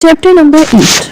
Chapter number 8.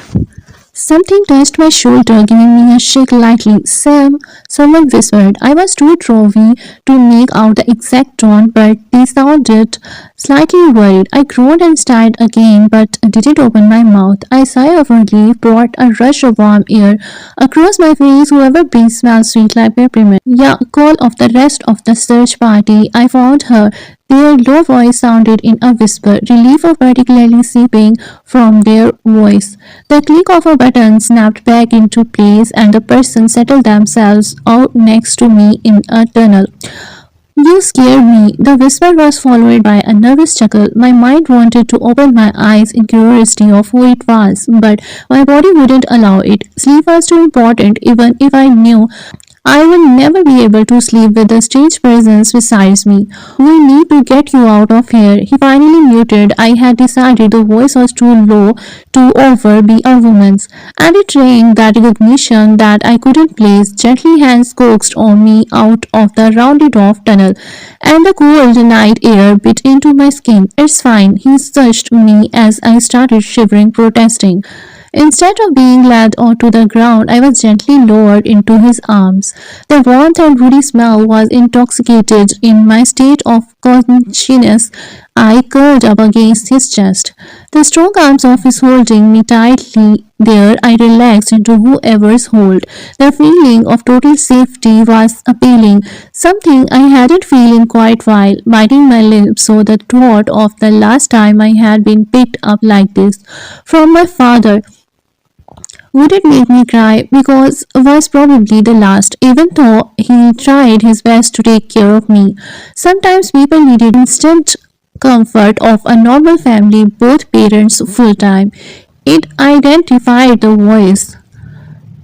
Something touched my shoulder, giving me a shake lightly. Sam, someone whispered. I was too drowsy to make out the exact tone, but they sounded slightly worried. I groaned and sighed again, but didn't open my mouth. A sigh of relief brought a rush of warm air across my face. Whoever breathed smelled sweet like peppermint. Yeah, call of the rest of the search party. I found her. Their low voice sounded in a whisper, relief of particularly seeping from their voice. The click of a button snapped back into place, and the person settled themselves out next to me in a tunnel. You scared me. The whisper was followed by a nervous chuckle. My mind wanted to open my eyes in curiosity of who it was, but my body wouldn't allow it. Sleep was too important, even if I knew I will never be able to sleep with a strange presence beside me. We need to get you out of here. He finally muted. I had decided the voice was too low to over be a woman's, and it rang that recognition that I couldn't place. Gently hands coaxed on me out of the rounded off tunnel, and the cold night air bit into my skin. It's fine, he touched me as I started shivering, protesting. Instead of being led onto the ground, I was gently lowered into his arms. The warmth and woody smell was intoxicated. In my state of consciousness, I curled up against his chest. The strong arms of his holding me tightly there, I relaxed into whoever's hold. The feeling of total safety was appealing, something I hadn't felt in quite a while. Biting my lips so the thought of the last time I had been picked up like this from my father would it make me cry because was probably the last, even though he tried his best to take care of me. Sometimes people needed instant comfort of a normal family, both parents full time. It identified the voice,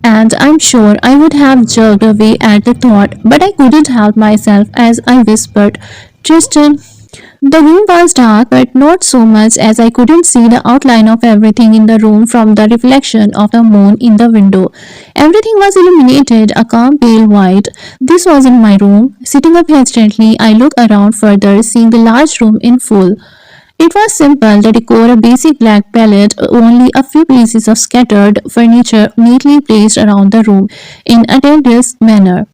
and I'm sure I would have jerked away at the thought, but I couldn't help myself as I whispered, Tristan. The room was dark, but not so much as I couldn't see the outline of everything in the room from the reflection of the moon in the window. Everything was illuminated, a calm pale white. This wasn't my room. Sitting up hesitantly, I looked around further, seeing the large room in full. It was simple, the decor a basic black palette, only a few pieces of scattered furniture neatly placed around the room in a tedious manner.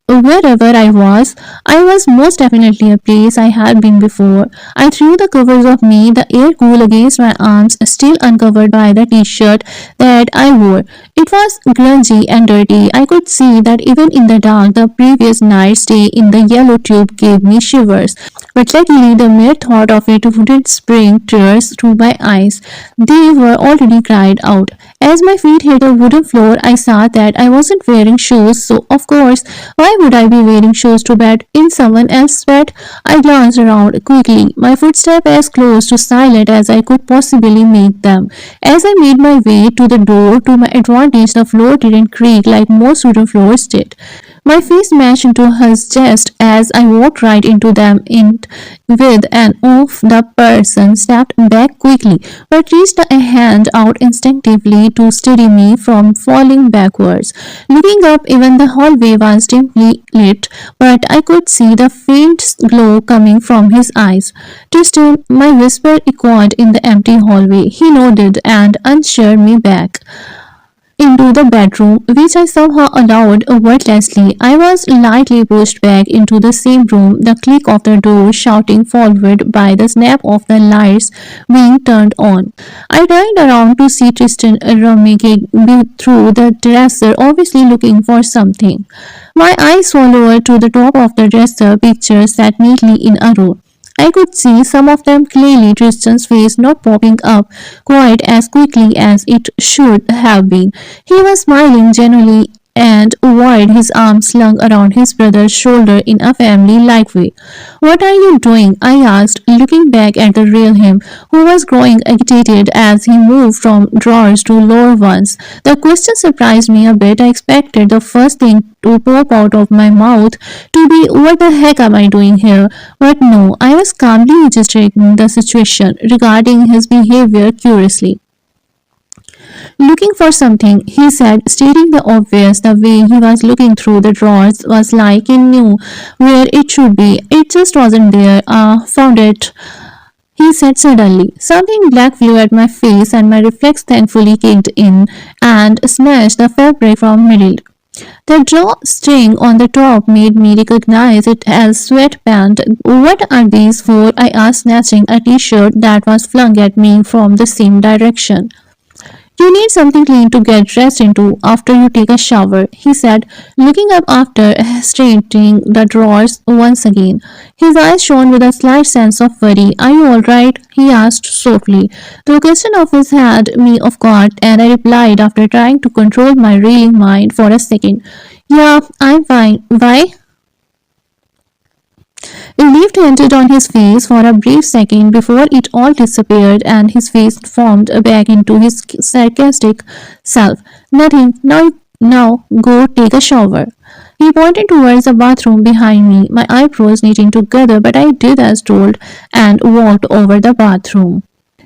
Wherever I was most definitely a place I had been before. I threw the covers off me, the air cool against my arms, still uncovered by the t-shirt that I wore. It was grungy and dirty. I could see that even in the dark, the previous night's stay in the yellow tube gave me shivers. But luckily, the mere thought of it wouldn't bring tears to my eyes. They were already cried out. As my feet hit the wooden floor, I saw that I wasn't wearing shoes, so of course, why would I be wearing shoes to bed in someone else's bed? I glanced around quickly, my footsteps as close to silent as I could possibly make them. As I made my way to the door, to my advantage, the floor didn't creak like most wooden floors did. My face smashed into his chest as I walked right into them with an oof. The person stepped back quickly, but reached a hand out instinctively to steady me from falling backwards. Looking up, even the hallway was dimly lit, but I could see the faint glow coming from his eyes. Tristan, my whisper echoed in the empty hallway. He nodded and ushered me back into the bedroom, which I somehow allowed wordlessly. I was lightly pushed back into the same room, the click of the door shouting followed by the snap of the lights being turned on. I turned around to see Tristan rummaging through the dresser, obviously looking for something. My eyes followed to the top of the dresser, pictures sat neatly in a row. I could see some of them clearly, Tristan's face not popping up quite as quickly as it should have been. He was smiling genuinely and wide, his arms slung around his brother's shoulder in a family-like way. What are you doing? I asked, looking back at the real him, who was growing agitated as he moved from drawers to lower ones. The question surprised me a bit. I expected the first thing to pop out of my mouth to be, what the heck am I doing here? But no, I was calmly registering the situation, regarding his behavior curiously. Looking for something, he said, stating the obvious. The way he was looking through the drawers was like he knew where it should be. It just wasn't there. Found it. he said suddenly. Something black flew at my face, and my reflex thankfully kicked in and smashed the fabric from middle. The drawstring on the top made me recognize it as sweatpant. What are these for? I asked, snatching a t-shirt that was flung at me from the same direction. You need something clean to get dressed into after you take a shower, he said, looking up after straightening the drawers once again. His eyes shone with a slight sense of worry. Are you all right? He asked softly. The question of his had me off guard, and I replied after trying to control my reeling mind for a second. Yeah, I'm fine. Why? Relief hinted on his face for a brief second before it all disappeared and his face formed back into his sarcastic self. Nothing. Now go take a shower. He pointed towards the bathroom behind me, my eyebrows knitting together, but I did as told and walked over the bathroom.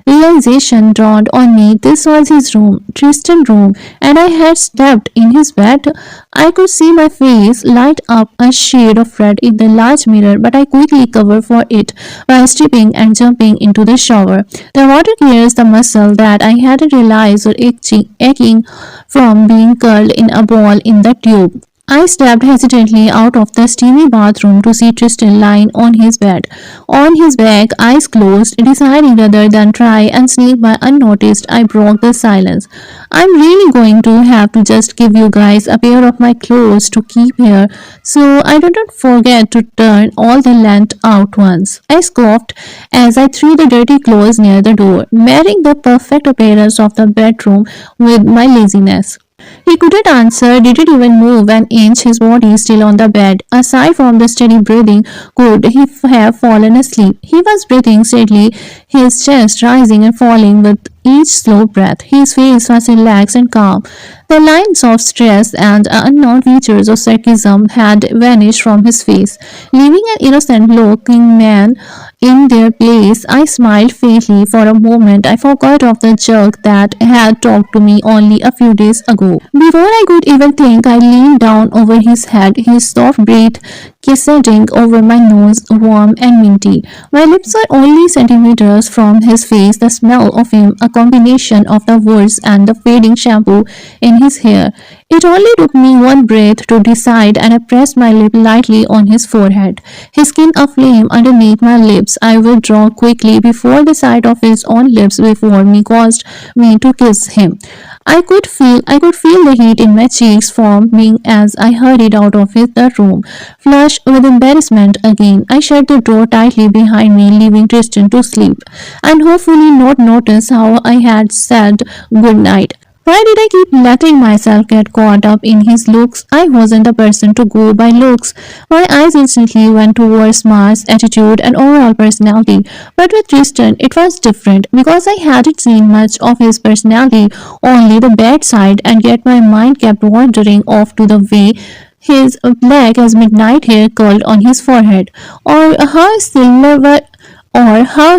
Realization dawned on me this was his room, Tristan's room, and I had stepped in his bed. I could see my face light up a shade of red in the large mirror, but I quickly covered for it by stripping and jumping into the shower. The water clears the muscle that I hadn't realized were aching from being curled in a ball in the tube. I stepped hesitantly out of the steamy bathroom to see Tristan lying on his bed, on his back, eyes closed, deciding rather than try and sneak by unnoticed. I broke the silence. I'm really going to have to just give you guys a pair of my clothes to keep here so I don't forget to turn all the length out once. I scoffed as I threw the dirty clothes near the door, marrying the perfect appearance of the bedroom with my laziness. He couldn't answer, didn't even move an inch, his body still on the bed. Aside from the steady breathing, could he have fallen asleep? He was breathing steadily, his chest rising and falling with each slow breath. His face was relaxed and calm. The lines of stress and unknown features of sarcasm had vanished from his face, leaving an innocent looking man in their place. I smiled faintly for a moment. I forgot of the jerk that had talked to me only a few days ago. Before I could even think, I leaned down over his head, his soft breath kissing over my nose, warm and minty. My lips were only centimeters from his face, the smell of him, a combination of the words and the fading shampoo in his hair. It only took me one breath to decide, and I pressed my lip lightly on his forehead. His skin aflame underneath my lips, I withdrew quickly before the sight of his own lips before me caused me to kiss him. I could feel the heat in my cheeks forming as I hurried out of the room, flushed with embarrassment again. I shut the door tightly behind me, leaving Tristan to sleep, and hopefully not notice how I had said good night. Why did I keep letting myself get caught up in his looks? I wasn't the person to go by looks. My eyes instantly went towards smarts, attitude, and overall personality. But with Tristan, it was different because I hadn't seen much of his personality, only the bad side, and yet my mind kept wandering off to the way his black as midnight hair curled on his forehead, or how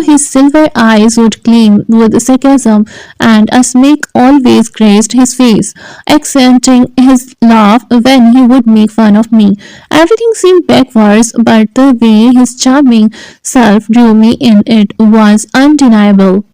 his silver eyes would gleam with sarcasm, and a smirk always graced his face, accenting his laugh when he would make fun of me. Everything seemed backwards, but the way his charming self drew me in it was undeniable.